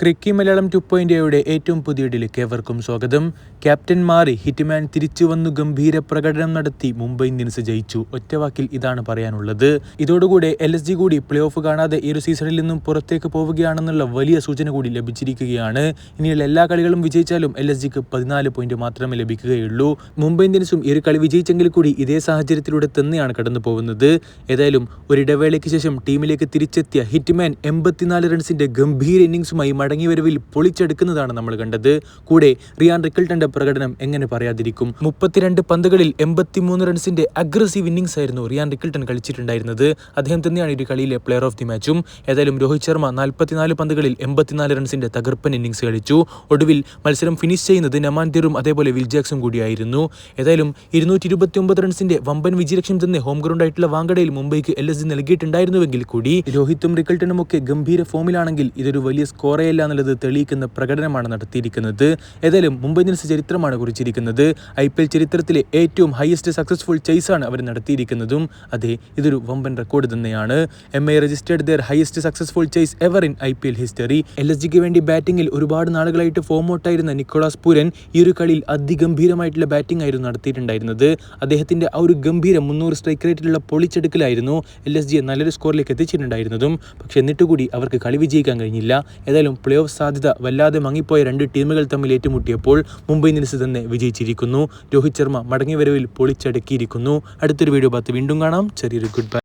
ക്രിക്കി മലയാളം 2.0യുടെ ഏറ്റവും പുതിയ വീഡിയോയിലേക്ക് ഏവർക്കും സ്വാഗതം. ക്യാപ്റ്റൻ മാറി ഹിറ്റ്മാൻ തിരിച്ചു വന്നു ഗംഭീര പ്രകടനം നടത്തി മുംബൈ ഇന്ത്യൻസ് ജയിച്ചു. ഒറ്റവാക്കിൽ ഇതാണ് പറയാനുള്ളത്. ഇതോടുകൂടെ LSG കൂടി പ്ലേ ഓഫ് കാണാതെ ഈ ഒരു സീസണിൽ നിന്നും പുറത്തേക്ക് പോവുകയാണെന്നുള്ള വലിയ സൂചന കൂടി ലഭിച്ചിരിക്കുകയാണ്. ഇനിയുള്ള എല്ലാ കളികളും വിജയിച്ചാലും LSGക്ക് 14 പോയിന്റ് മാത്രമേ ലഭിക്കുകയുള്ളൂ. മുംബൈ ഇന്ത്യൻസും ഈ ഒരു കളി വിജയിച്ചെങ്കിൽ കൂടി ഇതേ സാഹചര്യത്തിലൂടെ തന്നെയാണ് കടന്നു പോകുന്നത്. ഏതായാലും ഒരിടവേളയ്ക്ക് ശേഷം ടീമിലേക്ക് തിരിച്ചെത്തിയ ഹിറ്റ്മാൻ 84 റൺസിന്റെ ഗംഭീര ഇന്നിംഗ്സുമായി മടങ്ങിവരവിൽ പൊളിച്ചെടുക്കുന്നതാണ് നമ്മൾ കണ്ടത്. കൂടെ റിയാൻ റിക്കിൾട്ടന്റെ പ്രകടനം എങ്ങനെ പറയാതിരിക്കും. 32 പന്തുകളിൽ 83 റൺസിന്റെ അഗ്രസീവ് ഇന്നിംഗ്സ് ആയിരുന്നു റിയാൻ റിക്കിൾട്ടൻ കളിച്ചിട്ടുണ്ടായിരുന്നത്. അദ്ദേഹം തന്നെയാണ് ഈ കളിയിലെ പ്ലെയർ ഓഫ് ദി മാച്ചും. ഏതായാലും രോഹിത് ശർമ്മ 44 പന്തുകളിൽ 84 റൺസിന്റെ തകർപ്പൻ ഇന്നിംഗ്സ് കളിച്ചു. ഒടുവിൽ മത്സരം ഫിനിഷ് ചെയ്യുന്നത് നമാൻതിറും അതേപോലെ വിൽ ജാക്സും കൂടിയായിരുന്നു. ഏതായാലും 229 റൺസിന്റെ വമ്പൻ വിജയലക്ഷ്യം തന്നെ ഹോം ഗ്രൗണ്ട് ആയിട്ടുള്ള വാങ്കഡയിൽ മുംബൈക്ക് LSG നൽകിയിട്ടുണ്ടായിരുന്നുവെങ്കിൽ കൂടി രോഹിത്തും റിക്കിൾട്ടനും ഒക്കെ ഗംഭീര ഫോമിലാണെങ്കിൽ ഇതൊരു വലിയ സ്കോറേ എന്നുള്ളത് തെളിയിക്കുന്ന പ്രകടനമാണ് നടത്തിയിരിക്കുന്നത്. ഏതായാലും മുംബൈ ഇന്ത്യൻസ് ചരിത്രമാണ് കുറിച്ചിരിക്കുന്നത്. IPL ചരിത്രത്തിലെ ഏറ്റവും ഹയസ്റ്റ് സക്സസ്ഫുൾ ചേസാണ് അവർ നടത്തിയിരിക്കുന്നതും. അതെ, ഇതൊരു വമ്പൻ റെക്കോർഡ് തന്നെയാണ്. MI registered their highest successful chase ever in IPL history. LSGക്ക് വേണ്ടി ബാറ്റിംഗിൽ ഒരുപാട് നാളുകളായിട്ട് ഫോം ഔട്ടായിരുന്ന നിക്കോളാസ് പൂരൻ ഈ ഒരു കളിയിൽ അതിഗംഭീരമായിട്ടുള്ള ബാറ്റിംഗ് ആയിരുന്നു നടത്തിയിട്ടുണ്ടായിരുന്നത്. അദ്ദേഹത്തിന്റെ ആ ഒരു ഗംഭീര 300 സ്ട്രൈക്ക് റേറ്റിലുള്ള പൊളിച്ചെടുക്കലായിരുന്നു LSGയെ നല്ലൊരു സ്കോറിലേക്ക് എത്തിച്ചിട്ടുണ്ടായിരുന്നതും. പക്ഷെ എന്നിട്ടുകൂടി അവർക്ക് കളി വിജയിക്കാൻ കഴിഞ്ഞില്ല. ഏതായാലും പ്ലേ ഓഫ് സാധ്യത വല്ലാതെ മങ്ങിപ്പോയ രണ്ട് ടീമുകൾ തമ്മിൽ ഏറ്റുമുട്ടിയപ്പോൾ മുംബൈ ഇന്ത്യൻസ് തന്നെ വിജയിച്ചിരിക്കുന്നു. രോഹിത് ശർമ്മ മടങ്ങിവരവിൽ പൊളിച്ചടക്കിയിരിക്കുന്നു. അടുത്തൊരു വീഡിയോ ഭാഗത്ത് വീണ്ടും കാണാം. ചെറിയൊരു ഗുഡ് ബൈ.